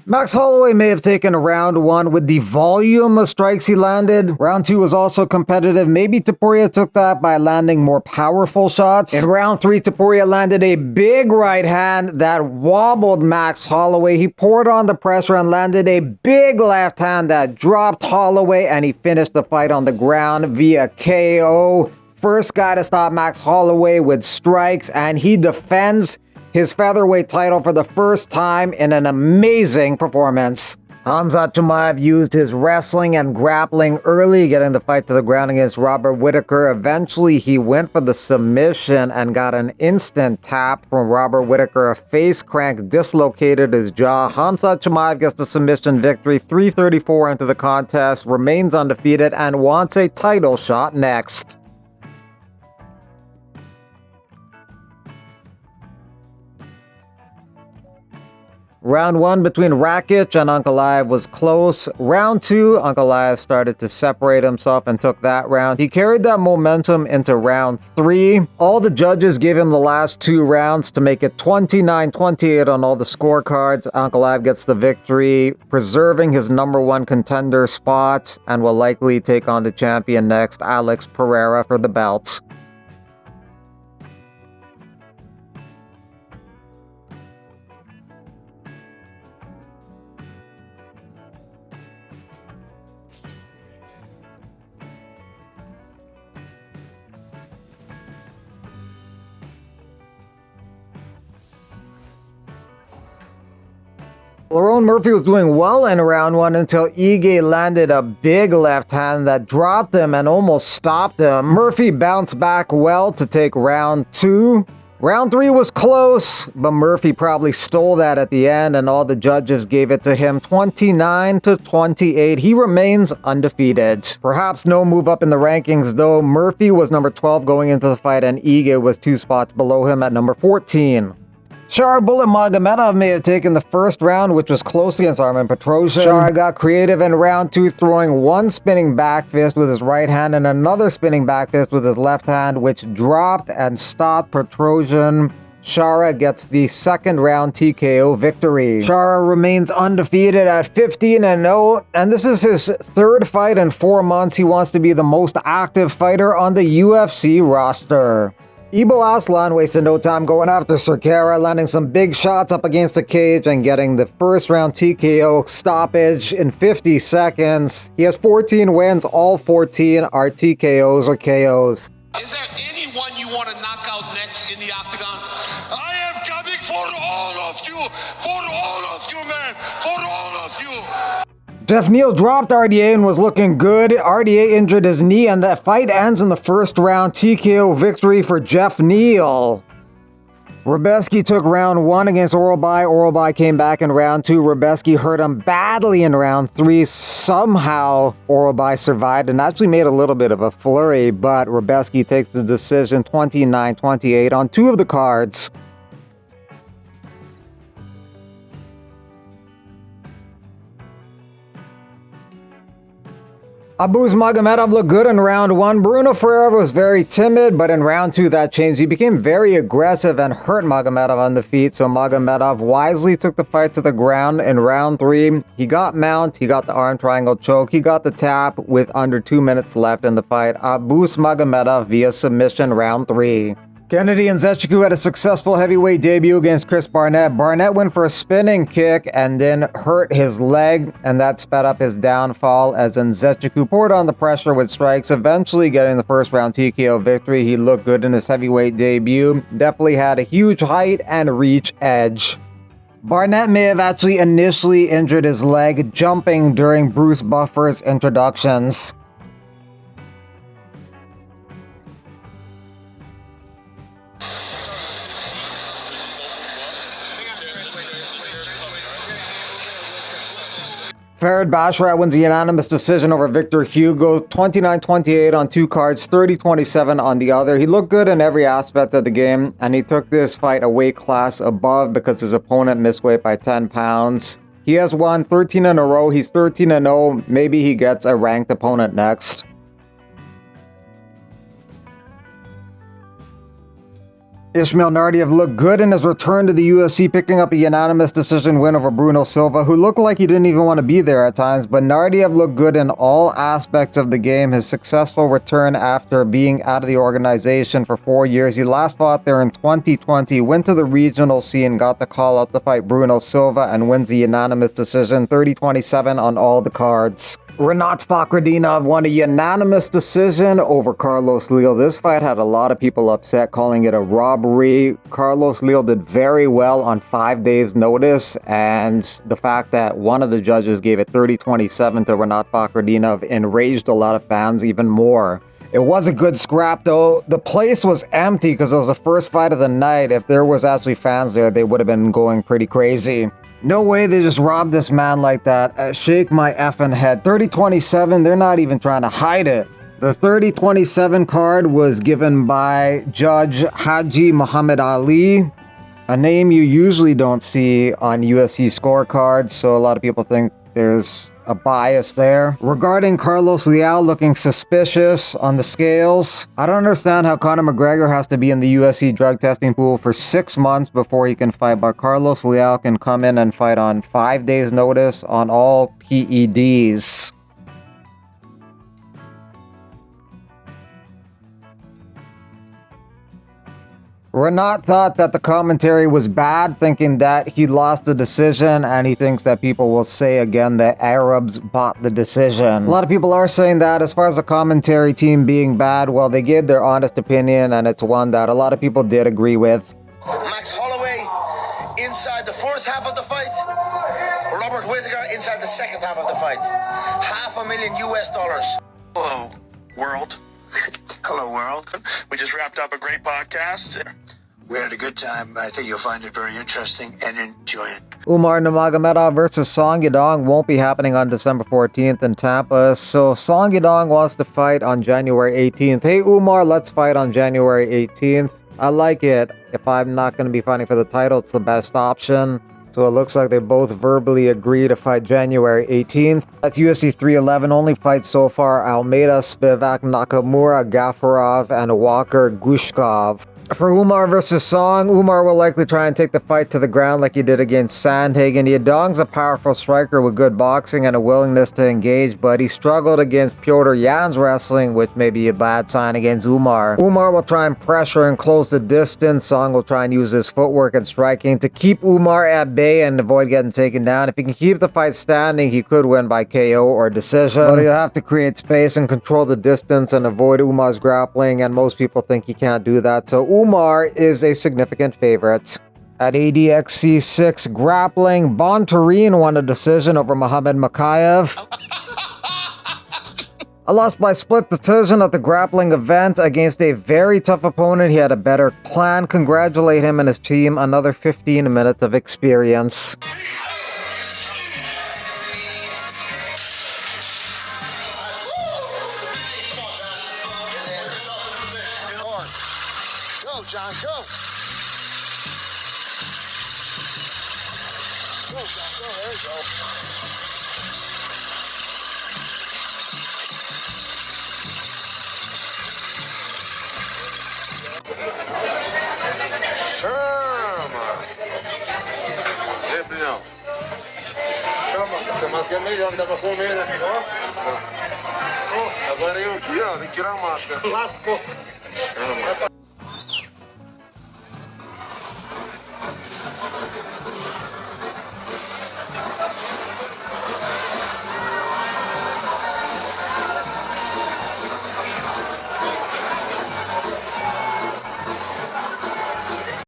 Max Holloway may have taken round 1 with the volume of strikes he landed. Round 2 was also competitive. Maybe Topuria took that by landing more powerful shots. In round 3, Topuria landed a big right hand that wobbled Max Holloway. He poured on the pressure and landed a big left hand that dropped Holloway, and he finished the fight on the ground via KO. First guy to stop Max Holloway with strikes, and he defends his featherweight title for the first time in an amazing performance. Chimaev used his wrestling and grappling early, getting the fight to the ground against Robert Whittaker. Eventually, he went for the submission and got an instant tap from Robert Whittaker. A face crank dislocated his jaw. Chimaev gets the submission victory, 3:34 into the contest, remains undefeated, and wants a title shot next. Round 1 between Rakic and Ankalaev was close. Round 2, Ankalaev started to separate himself and took that round. He carried that momentum into round 3. All the judges gave him the last 2 rounds to make it 29-28 on all the scorecards. Ankalaev gets the victory, preserving his #1 contender spot, and will likely take on the champion next, Alex Ferreira, for the belt. Lerone Murphy was doing well in round 1 until Ige landed a big left hand that dropped him and almost stopped him. Murphy bounced back well to take round 2. Round 3 was close, but Murphy probably stole that at the end, and all the judges gave it to him, 29-28. He remains undefeated. Perhaps no move up in the rankings though. Murphy was number 12 going into the fight, and Ige was 2 spots below him at number 14. Shara Bullet Magomedov may have taken the first round, which was close against Armen Petrosyan. Shara got creative in round 2, throwing one spinning back fist with his right hand and another spinning back fist with his left hand, which dropped and stopped Petrosyan. Shara gets the second round TKO victory. Shara remains undefeated at 15-0, and this is his 3rd fight in 4 months. He wants to be the most active fighter on the UFC roster. Aslan wasted no time going after Ferreira, landing some big shots up against the cage and getting the first round TKO stoppage in 50 seconds. He has 14 wins, all 14 are TKOs or KOs. Is there anyone you want to knock out next in the octagon? I am coming for all of you, man, for all of you. Jeff Neal dropped RDA and was looking good. RDA injured his knee, and that fight ends in the first round TKO victory for Jeff Neal. Rebeski took round 1 against Oralbai. Oralbai came back in round 2. Rebeski hurt him badly in round 3. Somehow Oralbai survived and actually made a little bit of a flurry, but Rebeski takes the decision 29-28 on 2 of the cards. Abus Magomedov looked good in round 1. Bruno Ferreira was very timid, but in round 2 that changed. He became very aggressive and hurt Magomedov on the feet, so Magomedov wisely took the fight to the ground in round 3. He got mount, he got the arm triangle choke, he got the tap with under 2 minutes left in the fight. Abus Magomedov via submission round 3. Kennedy Nzechukwu had a successful heavyweight debut against Chris Barnett. Barnett went for a spinning kick and then hurt his leg, and that sped up his downfall as Nzechukwu poured on the pressure with strikes, eventually getting the first round TKO victory. He looked good in his heavyweight debut. Definitely had a huge height and reach edge. Barnett may have actually initially injured his leg jumping during Bruce Buffer's introductions. Basharat wins a unanimous decision over Victor Hugo, 29-28 on 2 cards, 30-27 on the other. He looked good in every aspect of the game, and he took this fight a weight class above because his opponent missed weight by 10 pounds. He has won 13 in a row. He's 13-0. Maybe he gets a ranked opponent next. Ismail Naurdiev looked good in his return to the UFC, picking up a unanimous decision win over Bruno Silva, who looked like he didn't even want to be there at times, but Naurdiev looked good in all aspects of the game. His successful return after being out of the organization for 4 years. He last fought there in 2020, went to the regional scene, got the call up to fight Bruno Silva, and wins the unanimous decision, 30-27 on all the cards. Rinat Fakhretdinov won a unanimous decision over Carlos Leal. This fight had a lot of people upset, calling it a robbery. Carlos Leal did very well on 5 days' notice, and the fact that one of the judges gave it 30-27 to Rinat Fakhretdinov enraged a lot of fans even more. It was a good scrap though. The place was empty because it was the first fight of the night. If there was actually fans there, they would have been going pretty crazy. No way they just robbed this man like that. Shake my effing head. 30-27, they're not even trying to hide it. The 30-27 card was given by Judge Haji Muhammad Ali, a name you usually don't see on UFC scorecards, so a lot of people think there's a bias there. Regarding Carlos Leal looking suspicious on the scales, I don't understand how Conor McGregor has to be in the UFC drug testing pool for 6 months before he can fight, but Carlos Leal can come in and fight on 5 days notice on all PEDs. Rinat thought that the commentary was bad, thinking that he lost the decision, and he thinks that people will say again that Arabs bought the decision. A lot of people are saying that. As far as the commentary team being bad, well, they gave their honest opinion, and it's one that a lot of people did agree with. Max Holloway inside the first half of the fight. Robert Whittaker inside the second half of the fight. $500,000 US. Hello, world. Hello, world. We just wrapped up a great podcast. We had a good time. I think you'll find it very interesting and enjoy it. Umar Nurmagomedov versus Song Yadong won't be happening on December 14th in Tampa, so Song Yadong wants to fight on January 18th. Hey Umar, let's fight on January 18th. I like it. If I'm not going to be fighting for the title, it's the best option. So it looks like they both verbally agree to fight January 18th. That's UFC 311. Only fights so far: Almeida, Spivak, Nakamura, Gafarov, and Walker Gushkov. For Umar versus Song, Umar will likely try and take the fight to the ground like he did against Sandhagen. Yadong's a powerful striker with good boxing and a willingness to engage, but he struggled against Piotr Yan's wrestling, which may be a bad sign against Umar. Umar will try and pressure and close the distance. Song will try and use his footwork and striking to keep Umar at bay and avoid getting taken down. If he can keep the fight standing, he could win by KO or decision, but he'll have to create space and control the distance and avoid Umar's grappling, and most people think he can't do that, so Umar is a significant favorite. At ADXC 6 Grappling, Bontarine won a decision over Muhammad Makayev. A loss by split decision at the grappling event against a very tough opponent. He had a better plan. Congratulate him and his team. Another 15 minutes of experience. Go, John, go. Go, John, go. There you go. Chama! Gabriel. Chama, essa máscara é melhor que dá pra comer, né? Ó. Agora eu aqui, ó, tem que tirar a máscara. Lascou. Chama.